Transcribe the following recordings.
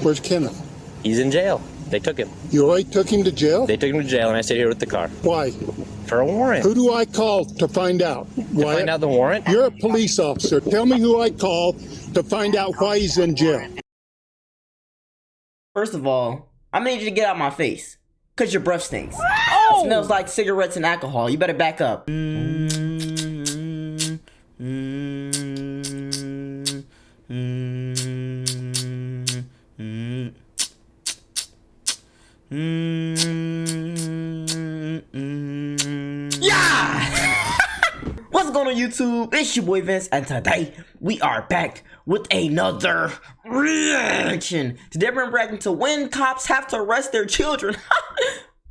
Where's Kenneth? He's in jail. They took him. You already took him to jail? They took him to jail, and I stayed here with the car. Why? For a warrant. Who do I call to find out? To find out the warrant? You're a police officer. Tell me who I call to find out why he's in jail. First of all, I need you to get out my face. Cause your breath stinks. Oh! It smells like cigarettes and alcohol. You better back up. Yeah! What's going on YouTube? It's your boy Vince, and today we are back with another reaction. Today we're reacting to when cops have to arrest their children.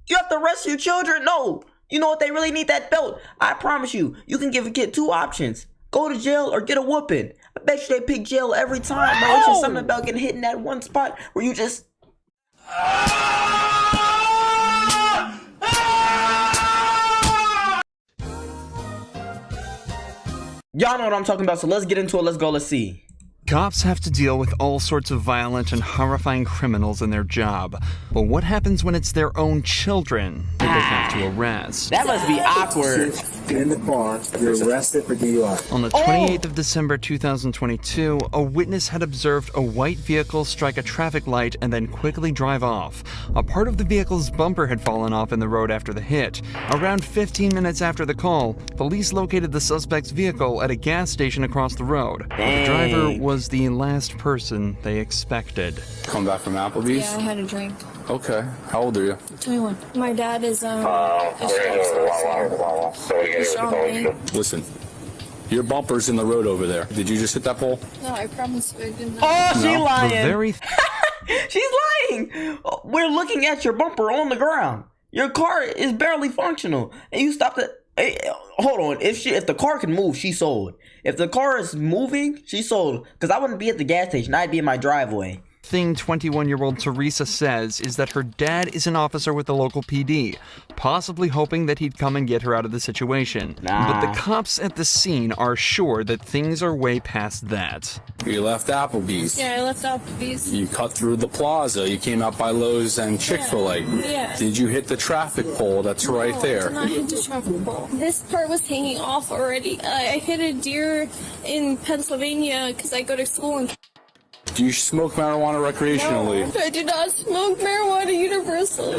You have to arrest your children? No. You know what? They really need that belt. I promise you, you can give a kid two options. Go to jail or get a whooping. I bet you they pick jail every time, bro. It's just something about getting hit in that one spot where you just... Y'all know what I'm talking about, so let's get into it. Let's go. Let's see. Cops have to deal with all sorts of violent and horrifying criminals in their job. But what happens when it's their own children that they have to arrest? That must be awkward. In the car, you're arrested for DUI. On the 28th of December 2022, a witness had observed a white vehicle strike a traffic light and then quickly drive off. A part of the vehicle's bumper had fallen off in the road after the hit. Around 15 minutes after the call, police located the suspect's vehicle at a gas station across the road. The driver was the last person they expected. Come back from Applebee's? Yeah, I had a drink. Okay. How old are you? 21. My dad is Listen, your bumper's in the road over there. Did you just hit that pole? No, I promise you I didn't. Oh, she No, lying. the very She's lying. We're looking at your bumper on the ground. Your car is barely functional, and you stopped it. Hey, hold on. If the car can move, she sold. If the car is moving, she sold. Because I wouldn't be at the gas station. I'd be in my driveway. thing 21-year-old Teresa says is that her dad is an officer with the local PD, possibly hoping that he'd come and get her out of the situation. But the cops at the scene are sure that things are way past that. You left Applebee's. Yeah, I left Applebee's. You cut through the plaza. You came out by Lowe's and Chick-fil-A. Yeah. Did you hit the traffic pole that's right there? I did not hit the traffic pole. This part was hanging off already. I hit a deer in Pennsylvania because I go to school in... Do you smoke marijuana recreationally? No, I do not smoke marijuana universally.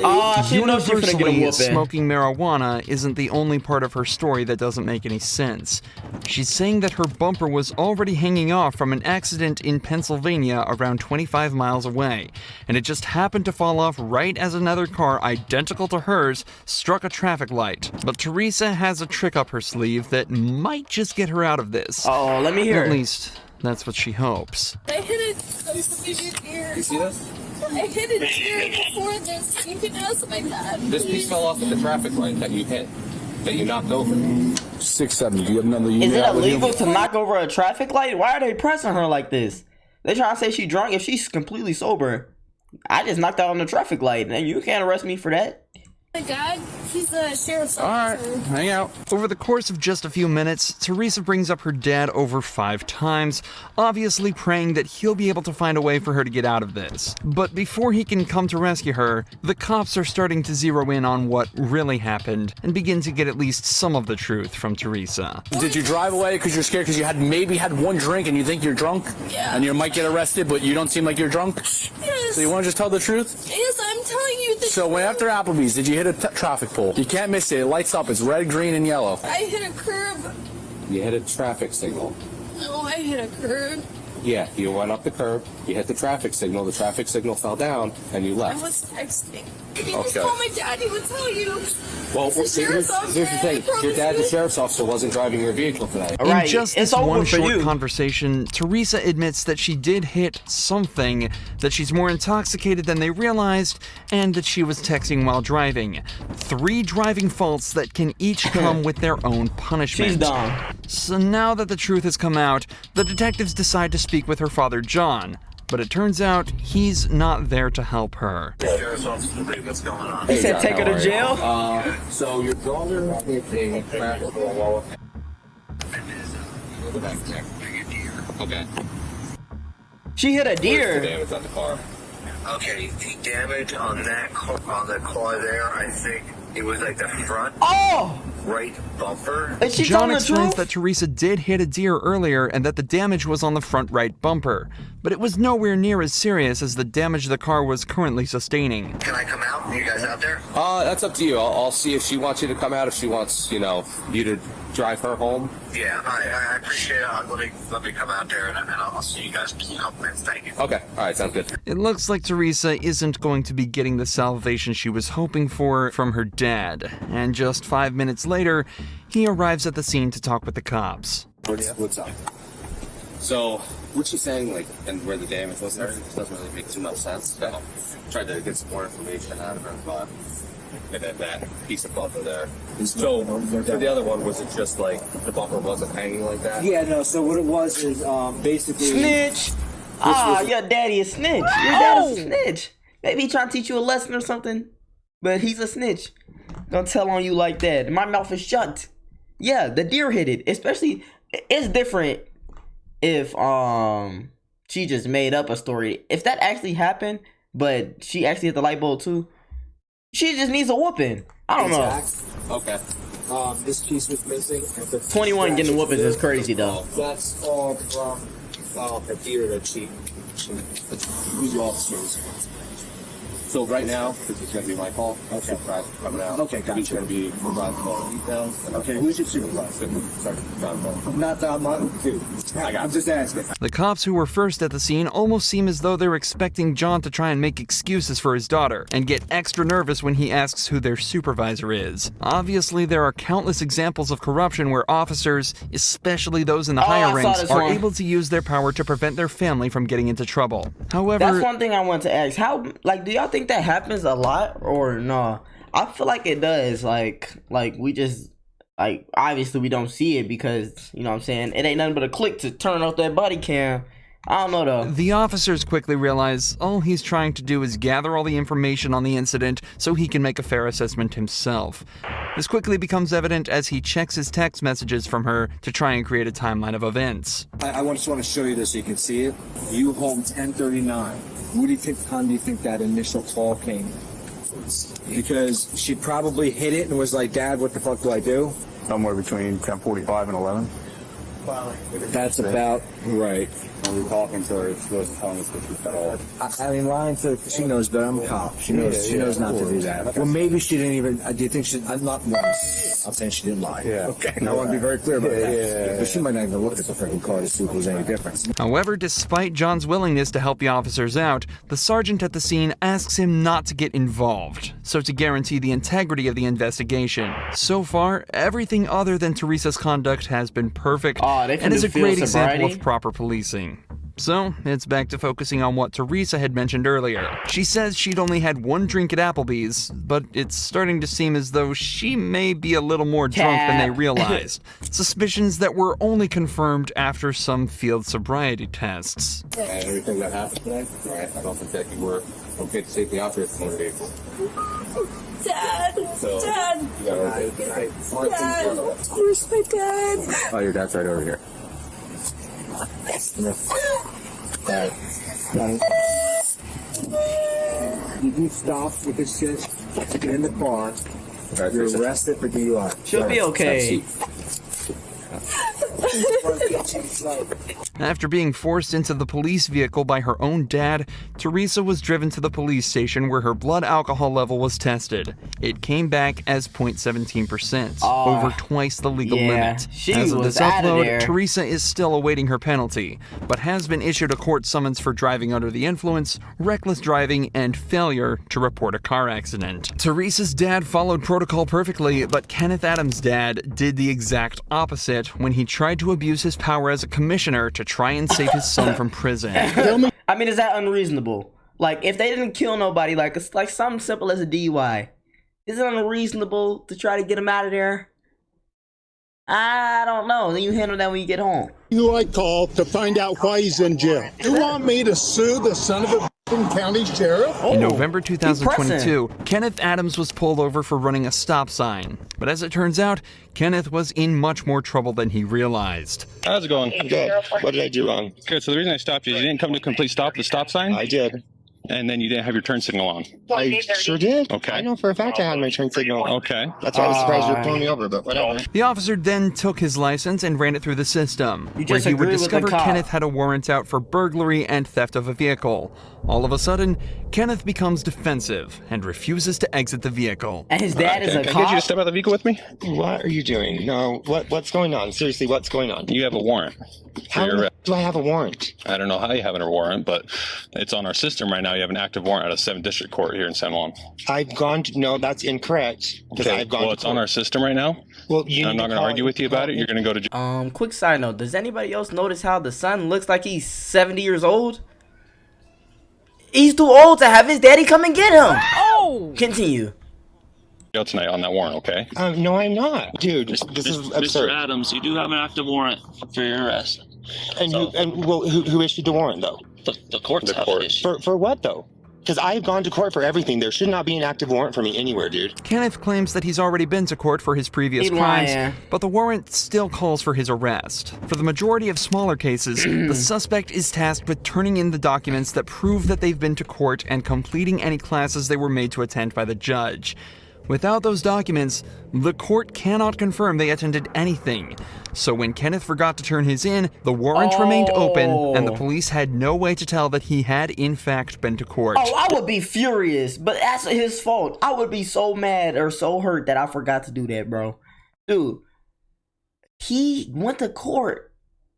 She knows she's gonna get a Universally, whooping. smoking marijuana isn't the only part of her story that doesn't make any sense. She's saying that her bumper was already hanging off from an accident in Pennsylvania around 25 miles away, and it just happened to fall off right as another car identical to hers struck a traffic light. But Teresa has a trick up her sleeve that might just get her out of this. Oh, let me hear At it. least, that's what she hopes. I hit a deer. You see this? I hit a deer before this. You can ask my dad. This piece fell off at the traffic light that you hit, that you knocked over. 670. Do you have another unit? Is it out with you? illegal to knock over a traffic light? Why are they pressing her like this? They trying to say she's drunk if she's completely sober. I just knocked out on the traffic light, and you can't arrest me for that. My dad, he's a sheriff's Alright, officer. hang out. Over the course of just a few minutes, Teresa brings up her dad over 5 times, obviously praying that he'll be able to find a way for her to get out of this. But before he can come to rescue her, the cops are starting to zero in on what really happened and begin to get at least some of the truth from Teresa. Did you drive away because you're scared because you maybe had one drink and you think you're drunk? Yeah. And you might get arrested, but you don't seem like you're drunk? Yes. So you want to just tell the truth? Yes, I'm telling you the So when after Applebee's, did you hit a traffic pole? You can't miss it. It lights up. It's red, green, and yellow. I hit a curb. You hit a traffic signal. No, I hit a curb. Yeah, you went up the curb, you hit the traffic signal fell down, and you I left. was texting. If you just Okay. call my dad, he would tell you. Well, It's a sheriff's officer, here's the thing. I promise Your dad's a you. sheriff's officer, wasn't driving your vehicle today. All right, In just it's this over one for short you. conversation, Teresa admits that she did hit something, that she's more intoxicated than they realized, and that she was texting while driving. 3 driving faults that can each come with their own punishment. She's dumb. So now that the truth has come out, the detectives decide to speak with her father, John. But it turns out he's not there to help her. What's going on? He said take her to jail? So your daughter hit a traffic pole. Okay. She hit a deer. Damage on the car. Okay, the damage on that on the car there, I think it was like the front right bumper. And she John told the explains truth? that Teresa did hit a deer earlier and that the damage was on the front right bumper, but it was nowhere near as serious as the damage the car was currently sustaining. Can I come out? Are you guys out there? That's up to you. I'll see if she wants you to come out, if she wants, you to drive her home. Yeah, I appreciate it. Let me come out there and I'll see you guys in a couple minutes. Thank you. Okay, all right, sounds good. It looks like Teresa isn't going to be getting the salvation she was hoping for from her dad, and just 5 minutes later, he arrives at the scene to talk with the cops. What's up? So, what she's saying, like, and where the damage was and everything, doesn't really make too much sense. So, tried to get some more information out of her, but and then that piece of bumper there. So, for the other one, was it just like the bumper wasn't hanging like that? Yeah, no, so what it was is basically... Snitch! Your daddy is snitch. Your daddy's a snitch. Maybe he trying to teach you a lesson or something, but he's a snitch. Don't tell on you like that. My mouth is shut. Yeah, the deer hit it. Especially, it's different if she just made up a story. If that actually happened, but she actually hit the light bulb too, she just needs a whooping. I don't know. Okay. This piece was missing. 21 getting whoopings is crazy though. That's all from the deer that she who's the officers. So right now, this is going to be my call. Okay. Coming out. Okay, gotcha. He's going to be providing all the details. Okay, who's your supervisor? Sorry, John Paul. Not that I'm dude. I'm just asking. The cops who were first at the scene almost seem as though they're expecting John to try and make excuses for his daughter, and get extra nervous when he asks who their supervisor is. Obviously, there are countless examples of corruption where officers, especially those in the higher I saw ranks, this are one. able to use their power to prevent their family from getting into trouble. However, That's one thing I want to ask. How, like, do y'all think that happens a lot or no? I feel like it does. Like we just, like, obviously we don't see it because, you know what I'm saying, it ain't nothing but a click to turn off that body cam. I don't know though. the officers quickly realize all he's trying to do is gather all the information on the incident so he can make a fair assessment himself. This quickly becomes evident as he checks his text messages from her to try and create a timeline of events. I just want to show you this so you can see it. You home 10:39. What do you think time do you think that initial call came? Because she probably hit it and was like, Dad, what the fuck do I do? Somewhere between 10:45 and 11. That's about right. When we were talking to her, she wasn't telling us what she said all. I mean, lying to, she knows better. I'm a cop. She knows not to do that. Well, maybe she didn't even, do you think she, I'm not once. I'm saying she didn't lie. Yeah. Okay. I want to be very clear about that. But she might not even look at the freaking car to see if there's any difference. However, despite John's willingness to help the officers out, the sergeant at the scene asks him not to get involved, so to guarantee the integrity of the investigation. So far, everything other than Teresa's conduct has been perfect They and is a finna feel great example sobriety? of proper policing. So, it's back to focusing on what Teresa had mentioned earlier. She says she'd only had one drink at Applebee's, but it's starting to seem as though she may be a little more drunk than they realized. Suspicions that were only confirmed after some field sobriety tests. And everything that happened today, right? I don't think that you were okay to safely operate the motor vehicle. Dad! So, Dad! you got okay tonight. Dad! Where's my dad? Oh, your dad's right over here. Alright. You do stop with this shit, get in the car, you're arrested for DUI. She'll be okay. After being forced into the police vehicle by her own dad, Teresa was driven to the police station where her blood alcohol level was tested. It came back as 0.17%, over twice the legal limit. She As of was this outta upload, there. Teresa is still awaiting her penalty, but has been issued a court summons for driving under the influence, reckless driving, and failure to report a car accident. Teresa's dad followed protocol perfectly, but Kenneth Adams' dad did the exact opposite when he tried to abuse his power as a commissioner to try and save his son from prison. I mean, is that unreasonable? Like, if they didn't kill nobody, like, it's like something simple as a DUI, is it unreasonable to try to get him out of there? I don't know. Then you handle that when you get home. Who I call to find out why he's in jail. You want me to sue the son of a county sheriff? In November 2022, Kenneth Adams was pulled over for running a stop sign. But as it turns out, Kenneth was in much more trouble than he realized. How's it going? Good. What did I do wrong? Good. So the reason I stopped you, you didn't come to complete the stop sign? I did. And then you didn't have your turn signal on. I sure did. Okay. I know for a fact I had my turn signal on. Okay. That's why I was surprised you were pulling me over, but whatever. The officer then took his license and ran it through the system, You where just he would agree with the discover cop. Kenneth had a warrant out for burglary and theft of a vehicle. All of a sudden, Kenneth becomes defensive and refuses to exit the vehicle. And his dad is a Can I get you to cop. step out of the vehicle with me? What are you doing? No, what's going on? Seriously, what's going on? You have a warrant. How your arrest. do I have a warrant? I don't know how you have a warrant, but it's on our system right now. You have an active warrant out of 7th District Court here in San Juan. I've gone to, no, that's incorrect. Because Okay. I've gone Well, to it's on our system right now. Well, you I'm not going to argue with you about it. You're going to go to jail. Quick side note, does anybody else notice how the son looks like he's 70 years old? He's too old to have his daddy come and get him. Oh! Continue. Tonight on that warrant, okay? No, I'm not. Dude, this is absurd. Mr. Adams, you do have an active warrant for your arrest. And, who issued the warrant, though? The courts have it issued. For what, though? Because I've gone to court for everything. There should not be an active warrant for me anywhere, dude. Kenneth claims that he's already been to court for his previous crimes, but the warrant still calls for his arrest. For the majority of smaller cases, the suspect is tasked with turning in the documents that prove that they've been to court and completing any classes they were made to attend by the judge. Without those documents, the court cannot confirm they attended anything. So when Kenneth forgot to turn his in, the warrant remained open, and the police had no way to tell that he had in fact been to court. Oh, I would be furious, but that's his fault. I would be so mad or so hurt that I forgot to do that, bro. Dude, he went to court,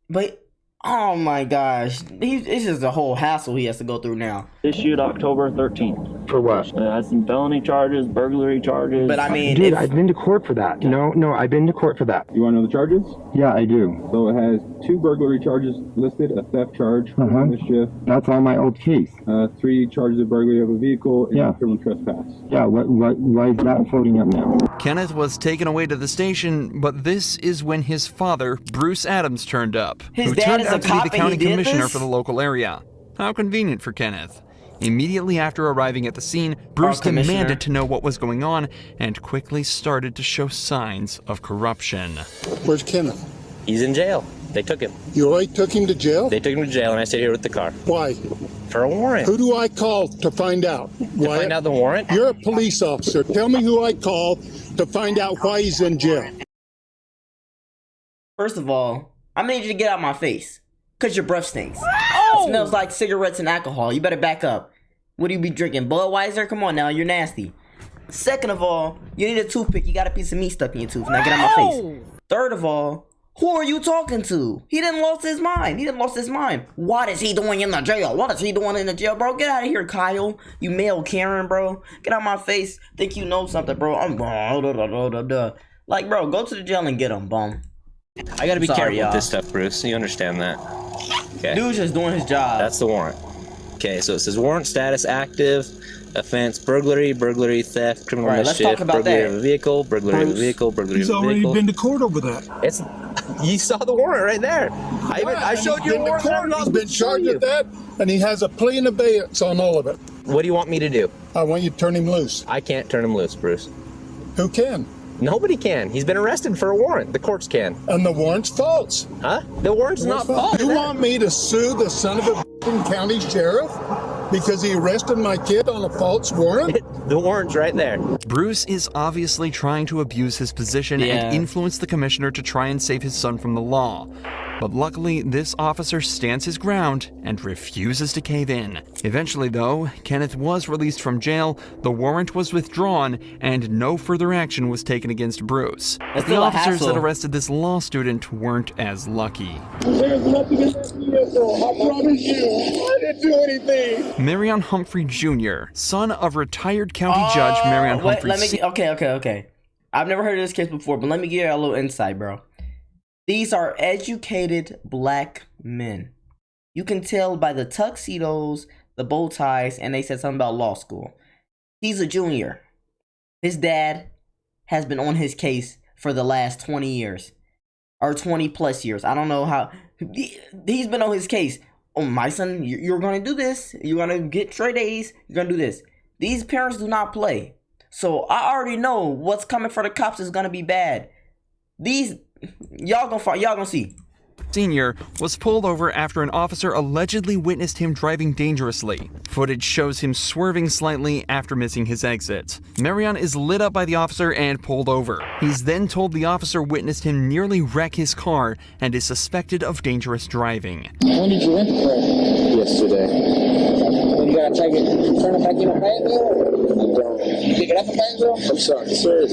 but oh my gosh, this is a whole hassle he has to go through now. Issued October 13th. For what? It has some felony charges, burglary charges. But I mean, Dude, I've been to court for that. No, I've been to court for that. You want to know the charges? Yeah, I do. So it has 2 burglary charges listed, a theft charge, mischief, That's on my old case. 3 charges of burglary of a vehicle, and Yeah. criminal trespass. Yeah, why is that floating up now? Kenneth was taken away to the station, but this is when his father, Bruce Adams, turned up, His who dad turned is a out to be cop the and county he did commissioner this? for the local area. How convenient for Kenneth. Immediately after arriving at the scene, Bruce commissioner. demanded to know what was going on and quickly started to show signs of corruption. Where's Kenneth? He's in jail. They took him. You already took him to jail? They took him to jail, and I stayed here with the car Why? for a warrant. Who do I call to find out? To find out the warrant? You're a police officer. Tell me who I call to find out why he's in jail. First of all, I need you to get out of my face. Cause your breath stinks. It smells like cigarettes and alcohol. You better back up. What do you be drinking? Budweiser? Come on now, you're nasty. Second of all, you need a toothpick. You got a piece of meat stuck in your tooth. Now get out of my face. Third of all, who are you talking to? He didn't lost his mind. He didn't lost his mind. What is he doing in the jail? What is he doing in the jail, bro? Get out of here, Kyle. You male Karen, bro. Get out of my face. Think you know something, bro. Like, bro, go to the jail and get him, bum. I gotta be Sorry, careful y'all. with this stuff, Bruce. You understand that? Okay. Dude's just doing his job. That's the warrant. Okay, so it says warrant status active, offense burglary, burglary, theft, criminal Right, let's mischief, talk about burglary that. of a vehicle, burglary of a vehicle, burglary He's of a already vehicle. been to court over that. It's you saw the warrant right there. I showed you the warrant. He's been charged with that, and he has a plea in abeyance on all of it. What do you want me to do? I want you to turn him loose. I can't turn him loose, Bruce. Who can? Nobody can. He's been arrested for a warrant. The courts can. And the warrant's false. Huh? The warrant's not false. You want me to sue the son of a county sheriff because he arrested my kid on a false warrant? The warrant's right there. Bruce is obviously trying to abuse his position and influence the commissioner to try and save his son from the law. But luckily, this officer stands his ground and refuses to cave in. Eventually, though, Kenneth was released from jail, the warrant was withdrawn, and no further action was taken against Bruce. But the still a officers that hassle. arrested this law student weren't as lucky. There's nothing in this vehicle. I promise you. I didn't do anything. Marion Humphrey Jr., son of retired county judge Marion Wait, Humphrey. let me okay. I've never heard of this case before, but let me give you a little insight, bro. These are educated black men. You can tell by the tuxedos, the bow ties, and they said something about law school. He's a junior. His dad has been on his case for the last 20 years. Or 20 plus years. I don't know how. He's been on his case. Oh, my son, you're going to do this. You're going to get straight A's. You're going to do this. These parents do not play. So I already know what's coming for the cops is going to be bad. Y'all gonna see. Sr. was pulled over after an officer allegedly witnessed him driving dangerously. Footage shows him swerving slightly after missing his exit. Marion is lit up by the officer and pulled over. He's then told the officer witnessed him nearly wreck his car and is suspected of dangerous driving. When did you rent the car? Yesterday. You gotta take it, turn it back in a Fayetteville? Pick it up in Fayetteville? I'm sorry, sir.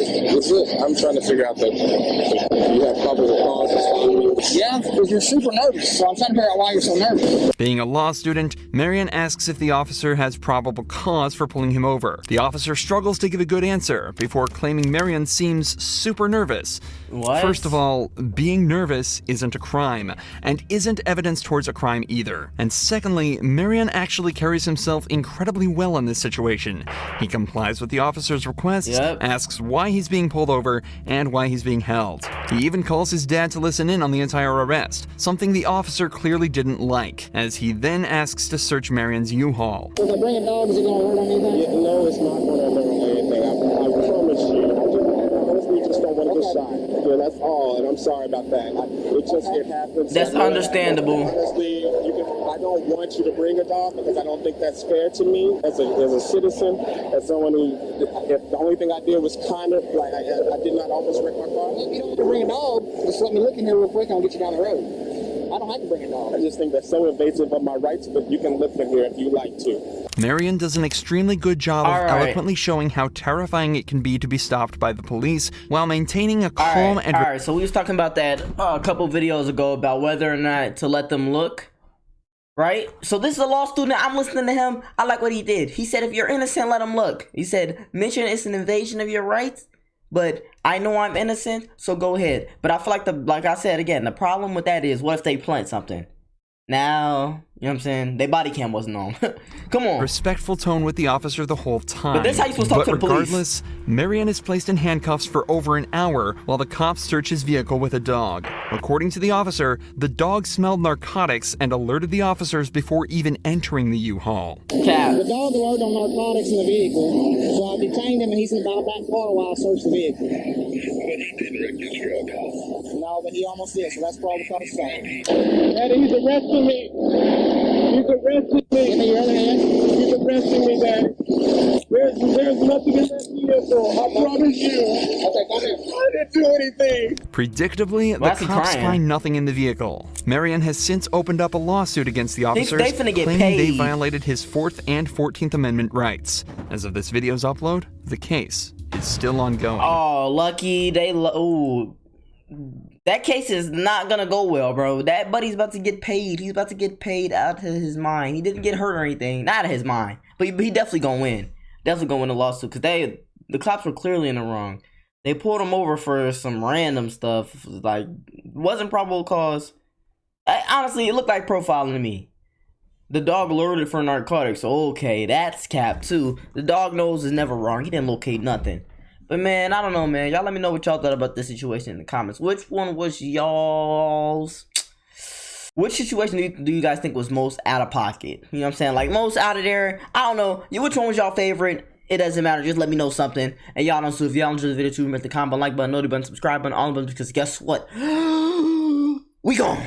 I'm trying to figure out that you have probable cause. Yeah, because you're super nervous, so I'm trying to figure out why you're so nervous. Being a law student, Marion asks if the officer has probable cause for pulling him over. The officer struggles to give a good answer before claiming Marion seems super nervous. What? First of all, being nervous isn't a crime, and isn't evidence towards a crime either. And secondly, Marion actually carries himself incredibly well in this situation. He complies with the officer's requests, asks why he's being pulled over, and why he's being held. He even calls his dad to listen in on the entire arrest, something the officer clearly didn't like, as he then asks to search Marion's U-Haul. If I bring a dog, is it gonna hurt anything? Yeah, no, it's not gonna hurt anything. I promise you. I honestly just don't want to get shot. Yeah, that's all, and I'm sorry about that. It happens. That's understandable. Honestly, I don't want you to bring a dog because I don't think that's fair to me as a citizen, as someone who, if the only thing I did was kind of, like, I did not almost wreck my car. If you don't want to bring a dog, just let me look in here real quick and I'll get you down the road. I don't have to bring a dog. I just think that's so invasive of my rights, but you can live in here if you like to. Marion does an extremely good job of eloquently showing how terrifying it can be to be stopped by the police while maintaining a calm and... Alright, so we was talking about that a couple videos ago about whether or not to let them look. Right? So this is a law student. I'm listening to him. I like what he did. He said, if you're innocent, let him look. He said, mention it's an invasion of your rights, but I know I'm innocent, so go ahead. But I feel like I said again, the problem with that is, what if they plant something? Now, you know what I'm saying? Their body cam wasn't on. Come on. Respectful tone with the officer the whole time. But that's how you supposed to talk to the police. Regardless, Marion is placed in handcuffs for over an hour while the cops search his vehicle with a dog. According to the officer, the dog smelled narcotics and alerted the officers before even entering the U-Haul. The dog alerted on narcotics in the vehicle, so I detained him and he's in the back car while I searched the vehicle. But he didn't wreck your truck. No, but he almost did, so that's probably cause of saying. Daddy, he's arresting me. He's arresting me. Give me your other hand. He's arresting me, Daddy. There's nothing in that vehicle. I promise you. Okay, come here. I didn't do anything. Predictably, the cops find nothing in the vehicle. Marion has since opened up a lawsuit against the officers, claiming they violated his 4th and 14th Amendment rights. As of this video's upload, the case is still ongoing. Oh, lucky they... Ooh. That case is not gonna go well, bro. That buddy's about to get paid. He's about to get paid out of his mind. He didn't get hurt or anything. Not out of his mind. But he definitely gonna win. Definitely gonna win the lawsuit. Because the cops were clearly in the wrong. They pulled him over for some random stuff. Like, wasn't probable cause. Honestly, it looked like profiling to me. The dog alerted for narcotics. So, okay, that's cap too. The dog nose is never wrong. He didn't locate nothing. But man, I don't know, man. Y'all let me know what y'all thought about this situation in the comments. Which one was y'all's? Which situation do you guys think was most out of pocket? You know what I'm saying? Like, most out of there. I don't know. Which one was y'all favorite? It doesn't matter. Just let me know something. And y'all know, so if y'all enjoyed the video too, remember the comment button, like button, notification button, subscribe button, all of them, because guess what? We gone.